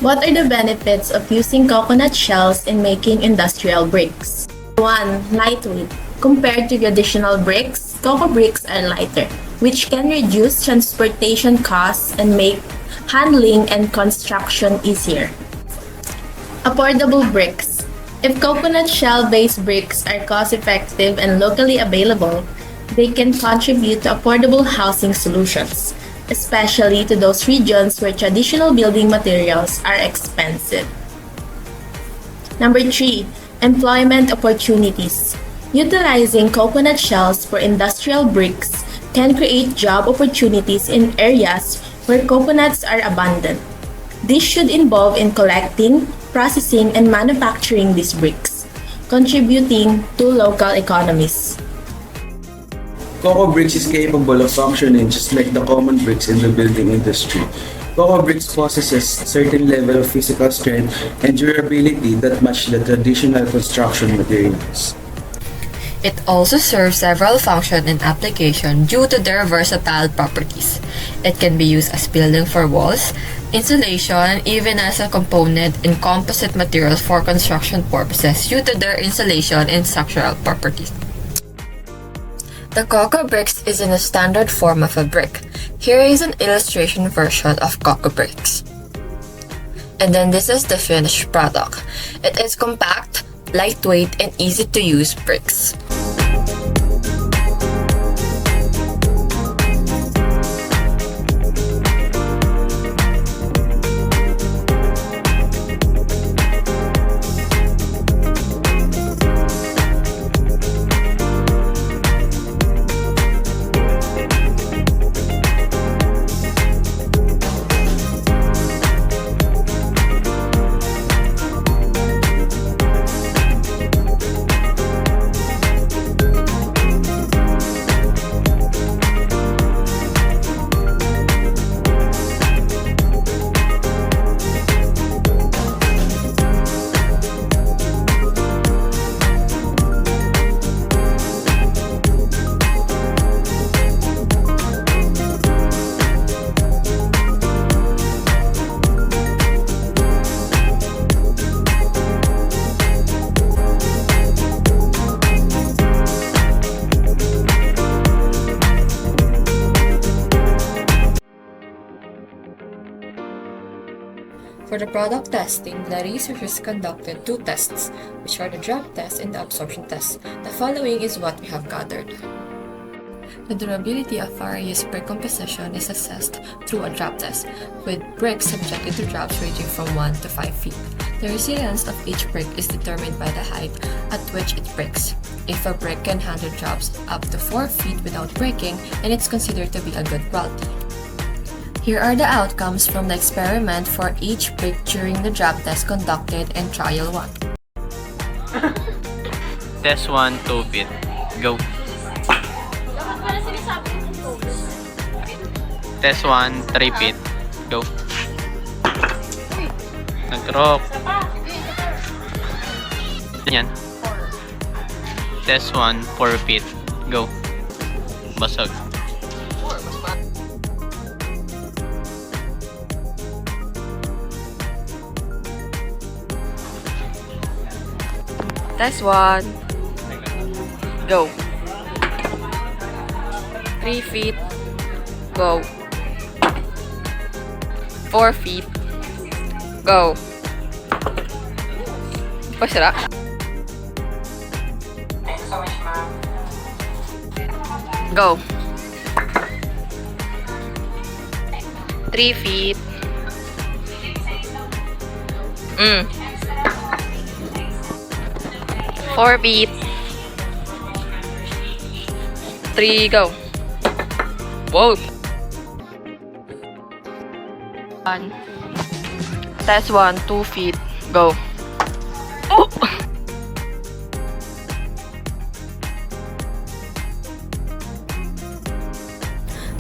What are the benefits of using coconut shells in making industrial bricks? 1. Lightweight. Compared to traditional bricks, CocoBrix are lighter, which can reduce transportation costs and make handling and construction easier. Affordable bricks. If coconut shell-based bricks are cost-effective and locally available, they can contribute to affordable housing solutions, especially to those regions where traditional building materials are expensive. Number 3. Employment opportunities. Utilizing coconut shells for industrial bricks can create job opportunities in areas where coconuts are abundant. This should involve in collecting, processing, and manufacturing these bricks, contributing to local economies. CocoBrix is capable of functioning just like the common bricks in the building industry. CocoBrix possesses a certain level of physical strength and durability that match the traditional construction materials. It also serves several functions and applications due to their versatile properties. It can be used as building for walls, insulation, even as a component in composite materials for construction purposes due to their insulation and structural properties. The CocoBrix is in a standard form of a brick. Here is an illustration version of CocoBrix. And then this is the finished product. It is compact, lightweight, and easy to use bricks. For the product testing, the researchers conducted two tests, which are the drop test and the absorption test. The following is what we have gathered. The durability of various brick composition is assessed through a drop test, with bricks subjected to drops ranging from 1 to 5 feet. The resilience of each brick is determined by the height at which it breaks. If a brick can handle drops up to 4 feet without breaking, then it's considered to be a good quality. Here are the outcomes from the experiment for each brick during the drop test conducted in trial 1. Test 1, 2 feet. Go. Test 1, 3 feet. Go. Nag-rock. Yan. Test 1, 4 feet. Go. Basag. Test 1. Go. 3 feet. Go. 4 feet. Go. Pasira. Go. 3 feet. 4 feet. 3, go. Whoa. 1. Test 1, 2 feet. Go. Oh.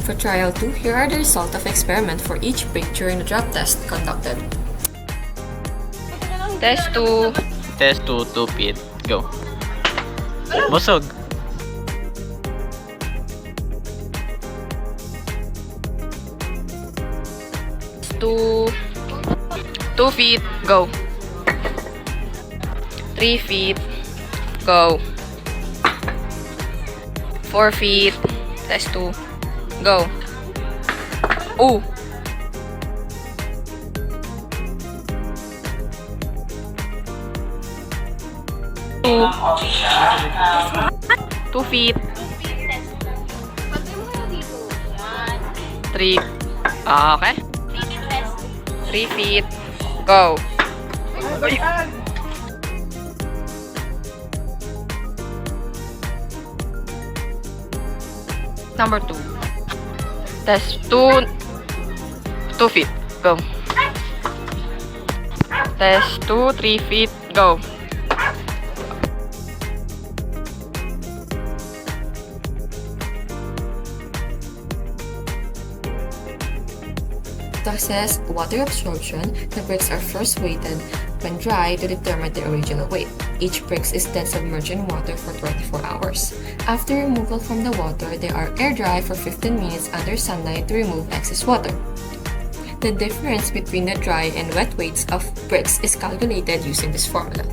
For trial 2, here are the results of experiment for each brick during the drop test conducted. Test 2. Test 2, 2 feet. Go. Busog. Test 2. 2 feet, go. 3 feet, go. 4 feet, test 2, go. Ooh. 2 feet. 3. Okay. 3 feet. Go. Number 2. Test 2 feet. Go. Test 2, 3 feet. Go. To assess water absorption, the bricks are first weighted when dry to determine the original weight. Each bricks is then submerged in water for 24 hours. After removal from the water, they are air dry for 15 minutes under sunlight to remove excess water. The difference between the dry and wet weights of bricks is calculated using this formula.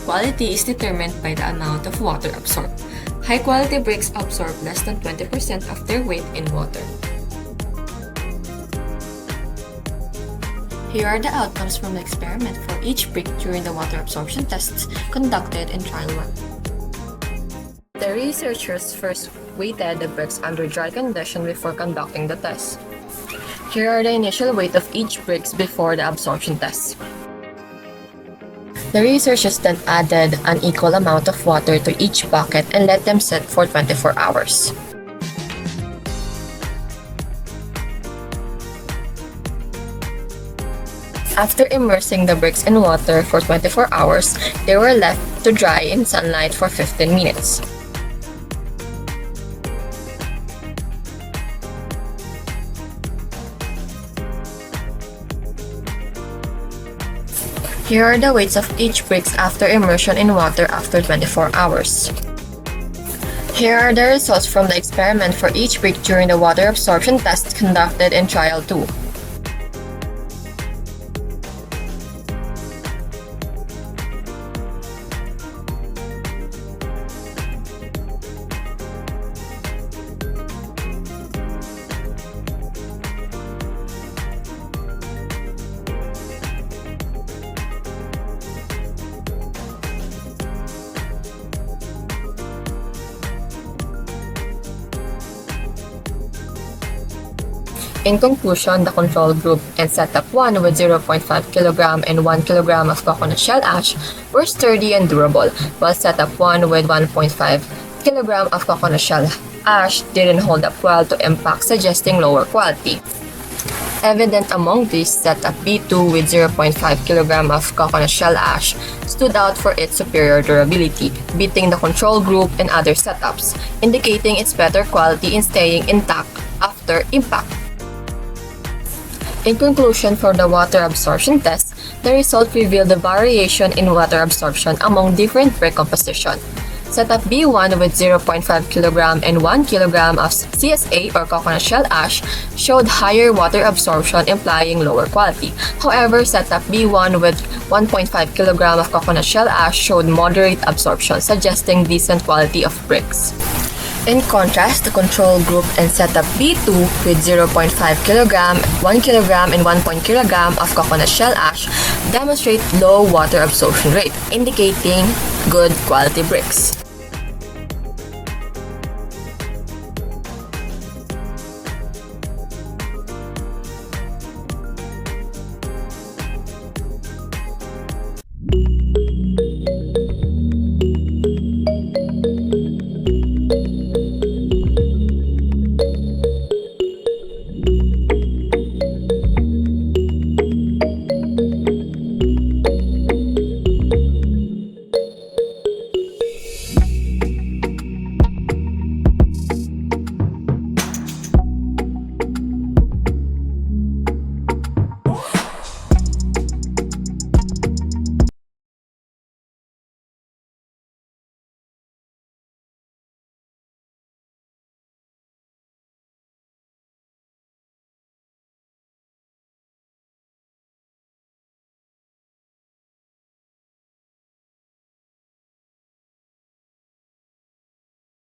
Quality is determined by the amount of water absorbed. High-quality bricks absorb less than 20% of their weight in water. Here are the outcomes from the experiment for each brick during the water absorption tests conducted in trial 1. The researchers first weighted the bricks under dry condition before conducting the test. Here are the initial weight of each bricks before the absorption test. The researchers then added an equal amount of water to each bucket and let them sit for 24 hours. After immersing the bricks in water for 24 hours, they were left to dry in sunlight for 15 minutes. Here are the weights of each bricks after immersion in water after 24 hours. Here are the results from the experiment for each brick during the water absorption test conducted in trial 2. In conclusion, the control group and setup 1 with 0.5 kg and 1 kg of coconut shell ash were sturdy and durable, while setup 1 with 1.5 kg of coconut shell ash didn't hold up well to impact, suggesting lower quality. Evident among these, setup B2 with 0.5 kg of coconut shell ash stood out for its superior durability, beating the control group and other setups, indicating its better quality in staying intact after impact. In conclusion, for the water absorption test, the result revealed the variation in water absorption among different brick composition. Setup B1 with 0.5 kg and 1 kg of CSA or coconut shell ash showed higher water absorption, implying lower quality. However, setup B1 with 1.5 kg of coconut shell ash showed moderate absorption, suggesting decent quality of bricks. In contrast, the control group and setup B2 with 0.5 kg, 1 kg, and 1 kg of coconut shell ash demonstrate low water absorption rate, indicating good quality bricks.